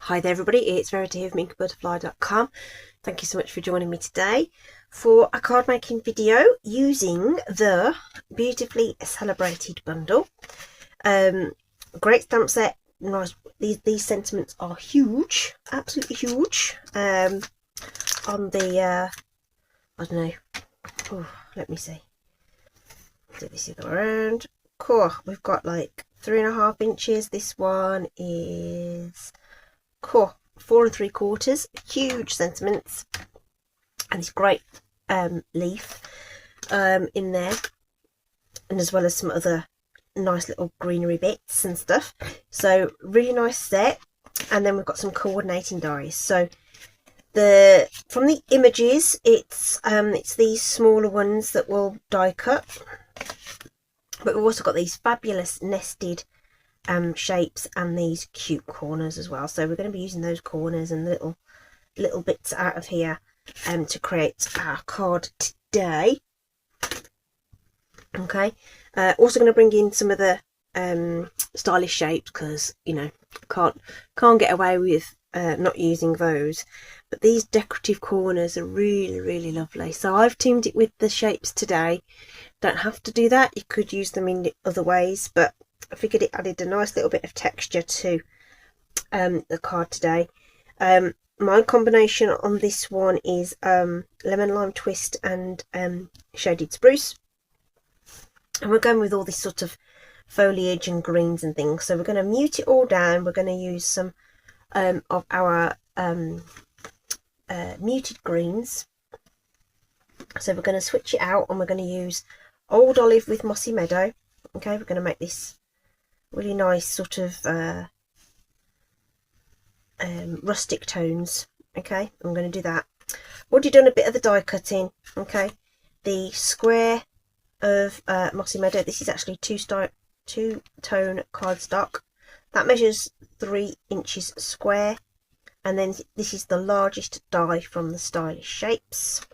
Hi there everybody, it's Verity here from inkabutterfly.com. Thank you so much for joining me today for a card making video using the beautifully celebrated bundle. Great stamp set, nice. These sentiments are huge, absolutely huge. On the I don't know. Oh, let me see. Do this the other way around. Cool. We've got like 3.5 inches. This one is 4 3/4. Huge sentiments, and this great leaf in there, and as well as some other nice little greenery bits and stuff. So really nice set. And then we've got some coordinating dies. So from the images, it's these smaller ones that will die cut, but we've also got these fabulous nested shapes and these cute corners as well. So we're going to be using those corners and little bits out of here to create our card today. Okay, also going to bring in some of the stylish shapes, because you know, can't get away with not using those. But these decorative corners are really lovely. So I've teamed it with the shapes today. Don't have to do that, you could use them in other ways, but I figured it added a nice little bit of texture to the card today. My combination on this one is lemon lime twist and shaded spruce, and we're going with all this sort of foliage and greens and things. So we're going to mute it all down. We're going to use some of our muted greens. So we're going to switch it out, and we're going to use old olive with mossy meadow. Okay, we're going to make this really nice sort of rustic tones. Okay, I'm going to do that. Already done a bit of the die cutting. Okay, the square of mossy meadow, this is actually two-tone cardstock that measures 3 inches square, and then this is the largest die from the stylish shapes,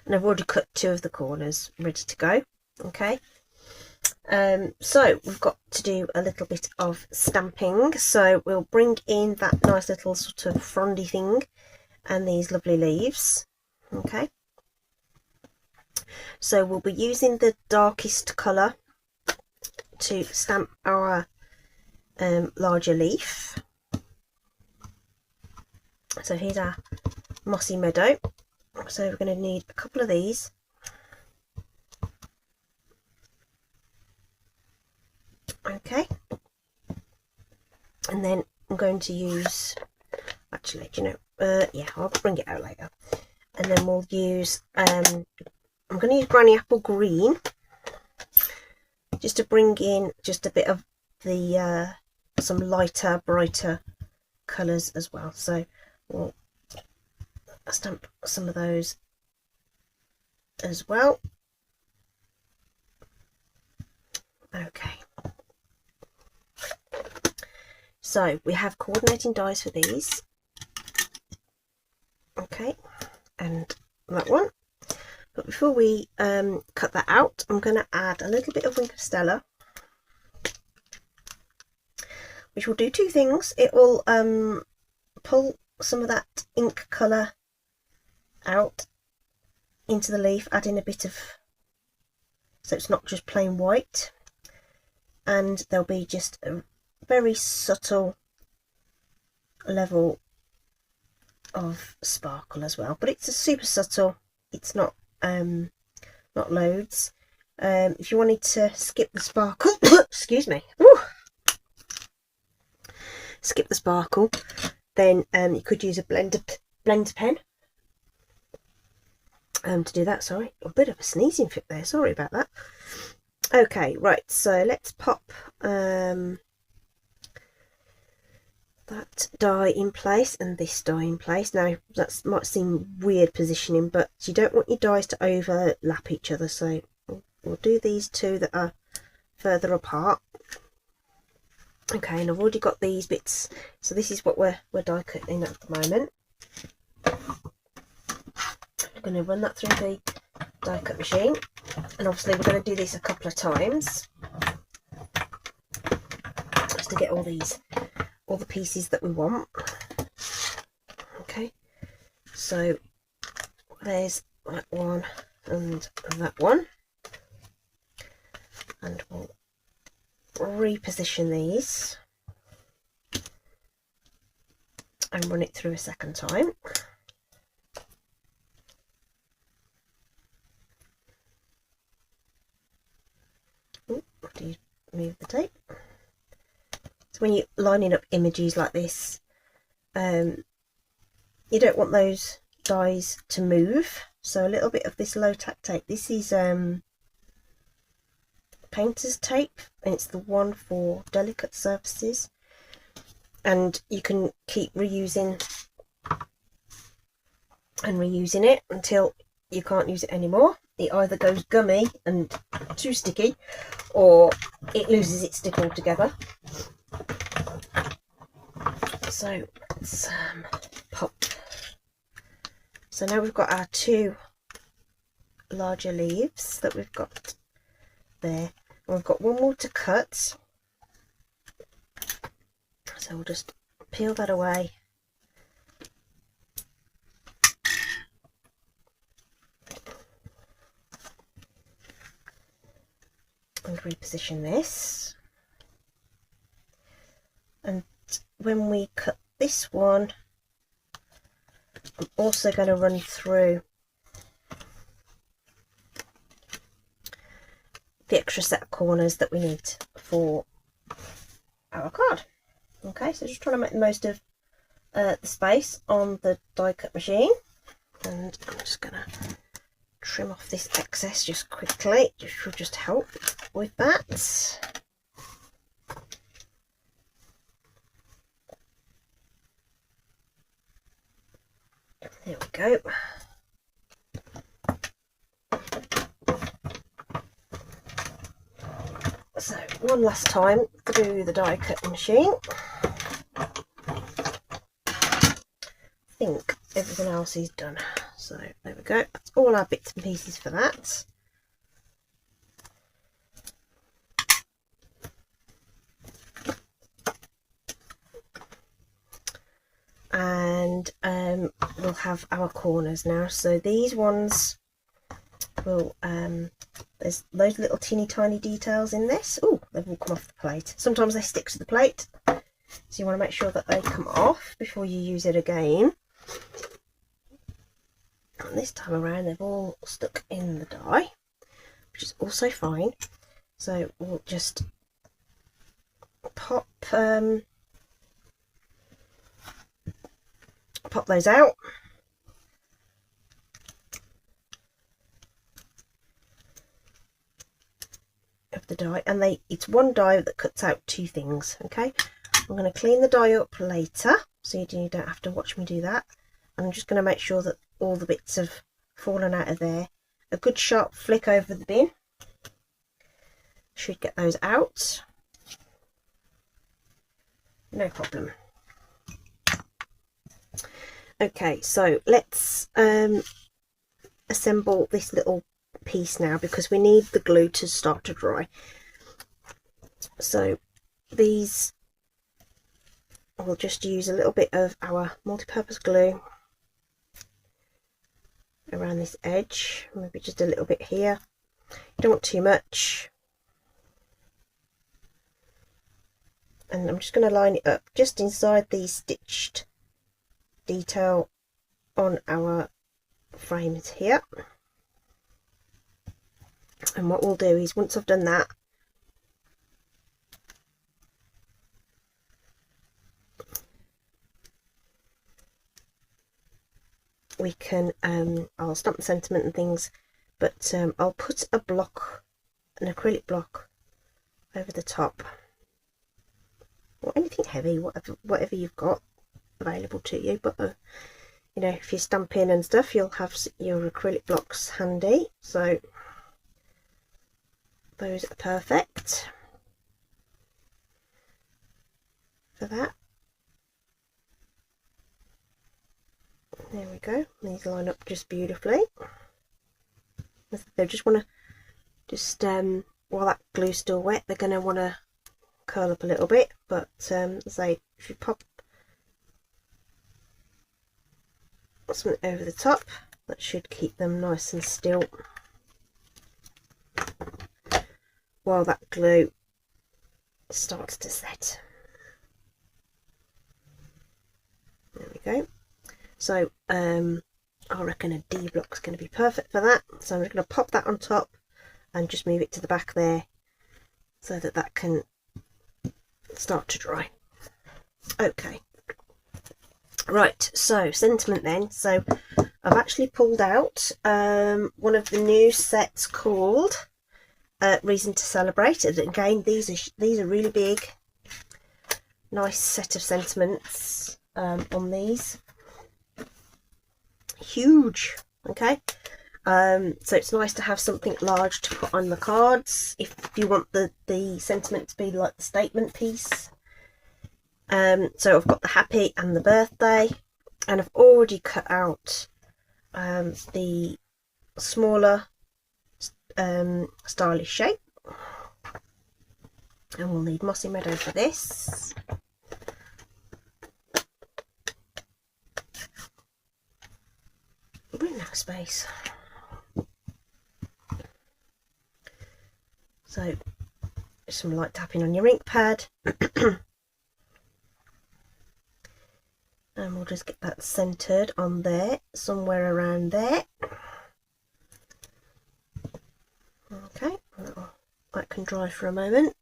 and I've already cut 2 of the corners ready to go. Okay, so we've got to do a little bit of stamping. So we'll bring in that nice little sort of frondy thing and these lovely leaves. Okay, so we'll be using the darkest colour to stamp our larger leaf. So here's our mossy meadow. So we're going to need a couple of these. Okay, and then I'm going to use, actually, do you know, yeah, I'll bring it out later. And then we'll use I'm going to use Granny Apple Green just to bring in just a bit of the some lighter, brighter colours as well. So we'll stamp some of those as well. Okay, so we have coordinating dies for these. Okay, and that one. But before we cut that out, I'm going to add a little bit of Wink of Stella, which will do 2 things. It will pull some of that ink colour out into the leaf, adding a bit of, so it's not just plain white, and there'll be just a very subtle level of sparkle as well, but it's a super subtle, it's not loads. If you wanted to skip the sparkle excuse me, skip the sparkle, then you could use a blender pen to do that. Sorry, a bit of a sneezing fit there, sorry about that. Okay, right, so let's pop that die in place and this die in place. Now that might seem weird positioning, but you don't want your dies to overlap each other, so we'll do these 2 that are further apart. Okay, and I've already got these bits, so this is what we're die cutting at the moment. I'm going to run that through the die cut machine, and obviously we're going to do this a couple of times just to get all these all the pieces that we want. Okay, so there's that one and that one, and we'll reposition these and run it through a second time. Ooh, do you move the tape? So when you're lining up images like this, you don't want those dies to move, so a little bit of this low tack tape. This is painter's tape, and it's the one for delicate surfaces, and you can keep reusing and reusing it until you can't use it anymore. It either goes gummy and too sticky, or it loses its stick altogether. So let's pop. So now we've got our two larger leaves that we've got there, and we've got one more to cut. So we'll just peel that away. And reposition this. And when we cut this one, I'm also going to run through the extra set of corners that we need for our card. Okay, so just trying to make the most of the space on the die cut machine, and I'm just going to trim off this excess just quickly. It should just help with that. There we go. So one last time through the die cut machine. I think everything else is done. So there we go. That's all our bits and pieces for that. And we'll have our corners now. So these ones will there's those little teeny tiny details in this. Oh, they've all come off the plate. Sometimes they stick to the plate, so you want to make sure that they come off before you use it again. And this time around they've all stuck in the die, which is also fine. So we'll just pop those out. Of the die, and it's one die that cuts out two things. Okay, I'm going to clean the die up later, so you don't have to watch me do that. I'm just going to make sure that all the bits have fallen out of there. A good sharp flick over the bin should get those out, no problem. Okay, so let's assemble this little piece now, because we need the glue to start to dry. So these, we'll just use a little bit of our multi-purpose glue around this edge, maybe just a little bit here. You don't want too much. And I'm just going to line it up just inside the stitched detail on our frames here. And what we'll do is, once I've done that, we can I'll stamp the sentiment and things, but I'll put a block, an acrylic block, over the top, or anything heavy, whatever you've got available to you. But you know, if you're stamping and stuff, you'll have your acrylic blocks handy, so those are perfect for that. There we go. These line up just beautifully. They just want to while that glue's still wet, they're going to want to curl up a little bit, but as they if you pop something over the top, that should keep them nice and still while that glue starts to set. There we go. So I reckon a D block is going to be perfect for that. So I'm just going to pop that on top and just move it to the back there so that that can start to dry. Okay, right, so sentiment then. So I've actually pulled out one of the new sets called Reason to Celebrate. And again, these are really big, nice set of sentiments on these. Huge. Okay, so it's nice to have something large to put on the cards if you want the sentiment to be like the statement piece. So I've got the happy and the birthday, and I've already cut out the smaller stylish shape, and we'll need Mossy Meadow for this. We're out of space. So some light tapping on your ink pad. And we'll just get that centered on there, somewhere around there. Okay, that can dry for a moment.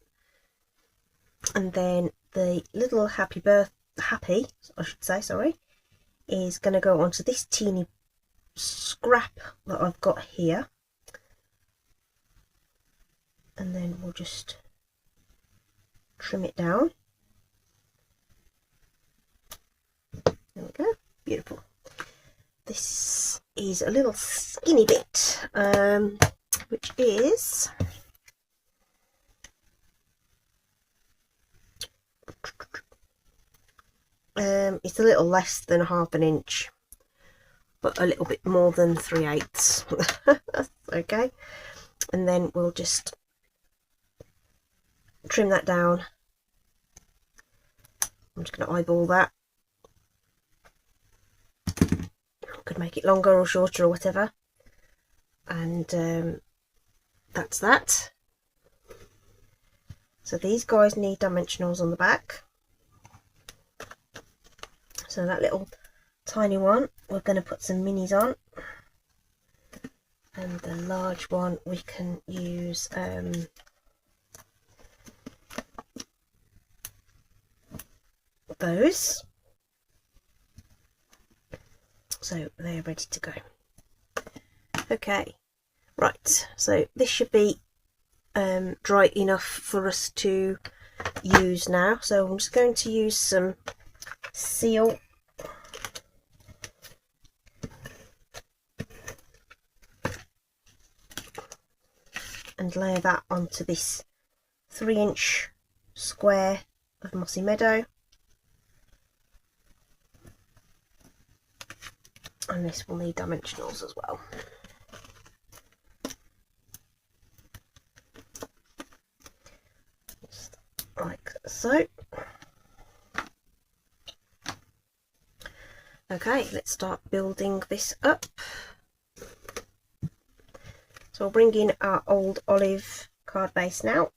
And then the little happy, I should say, sorry, is going to go onto this teeny scrap that I've got here, and then we'll just trim it down. There we go, beautiful. This is a little skinny bit, which is it's a little less than ½ an inch, but a little bit more than 3/8. Okay, and then we'll just trim that down. I'm just going to eyeball that. Could make it longer or shorter or whatever, and that's that. So these guys need dimensionals on the back. So that little tiny one, we're going to put some minis on, and the large one we can use those. So they're ready to go. Okay, right, so this should be dry enough for us to use now. So I'm just going to use some seal and layer that onto this 3-inch square of Mossy Meadow. And this will need dimensionals as well. Just like so. Okay, let's start building this up. So we'll bring in our old olive card base now.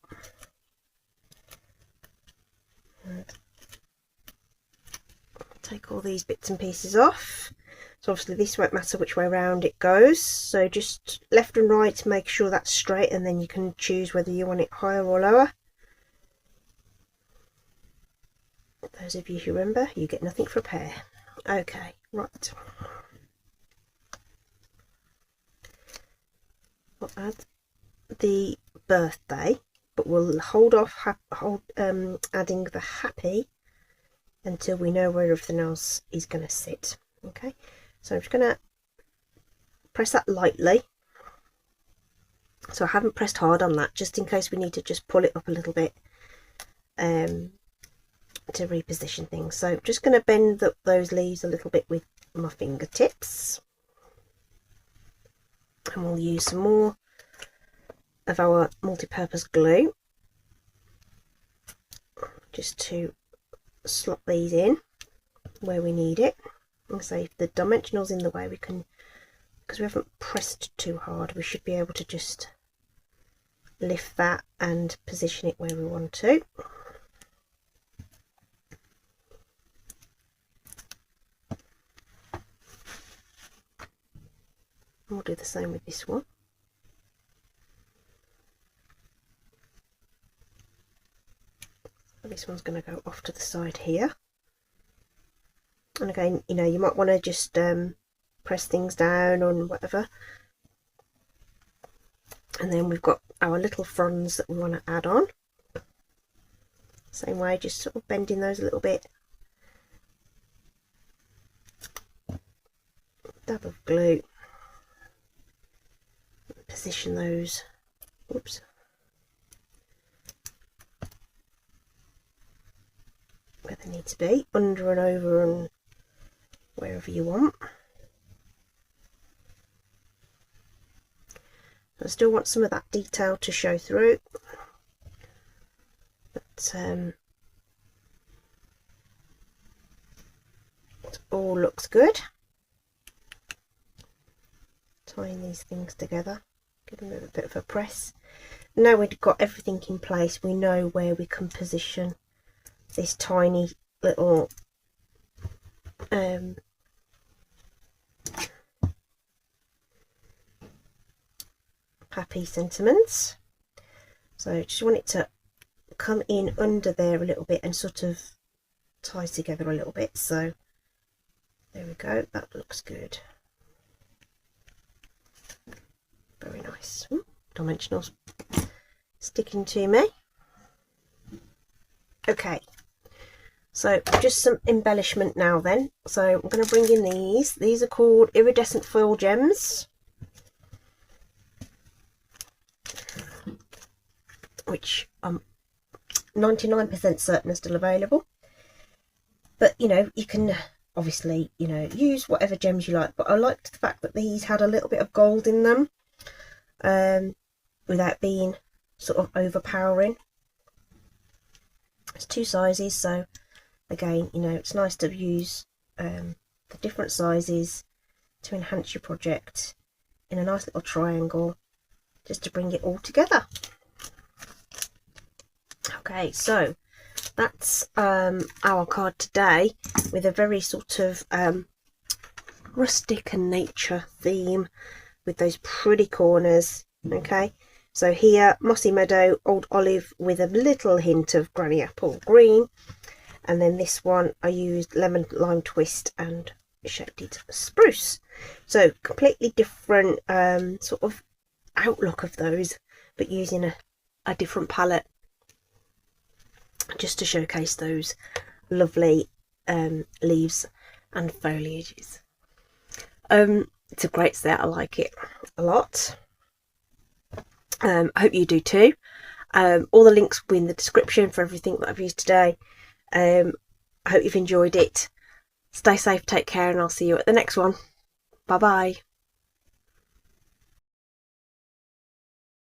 And take all these bits and pieces off. So obviously this won't matter which way around it goes, so just left and right, make sure that's straight, and then you can choose whether you want it higher or lower. Those of you who remember, you get nothing for a pair. Okay, right. We'll add the birthday, but we'll hold off adding the happy until we know where everything else is going to sit. Okay. So I'm just going to press that lightly. So I haven't pressed hard on that, just in case we need to just pull it up a little bit to reposition things. So I'm just going to bend those leaves a little bit with my fingertips. And we'll use some more of our multi-purpose glue just to slot these in where we need it. And so if the dimensional's in the way, we can, because we haven't pressed too hard, we should be able to just lift that and position it where we want to. We'll do the same with this one. So this one's going to go off to the side here. And again, you know, you might want to just press things down on whatever. And then we've got our little fronds that we want to add on. Same way, just sort of bending those a little bit. Dab of glue. Position those. Whoops. Where they need to be, under and over and wherever you want. I still want some of that detail to show through, but it all looks good. Tying these things together, giving them a bit of a press. Now we've got everything in place, we know where we can position this tiny little happy sentiments. So just want it to come in under there a little bit and sort of tie together a little bit. So there we go, that looks good. Very nice. Ooh, dimensionals sticking to me. Okay, so just some embellishment now then. So I'm going to bring in these are called iridescent foil gems, which I'm 99% certain are still available, but you know, you can obviously, you know, use whatever gems you like, but I liked the fact that these had a little bit of gold in them, without being sort of overpowering. It's 2 sizes, so again, you know, it's nice to use the different sizes to enhance your project in a nice little triangle, just to bring it all together. Okay, so that's our card today, with a very sort of rustic and nature theme with those pretty corners. Okay, so here, mossy meadow, old olive with a little hint of granny apple green, and then this one I used lemon lime twist and shaded spruce. So completely different sort of outlook of those, but using a different palette, just to showcase those lovely leaves and foliages. It's a great set, I like it a lot. I hope you do too. All the links will be in the description for everything that I've used today. I hope you've enjoyed it. Stay safe, take care, and I'll see you at the next one. Bye bye.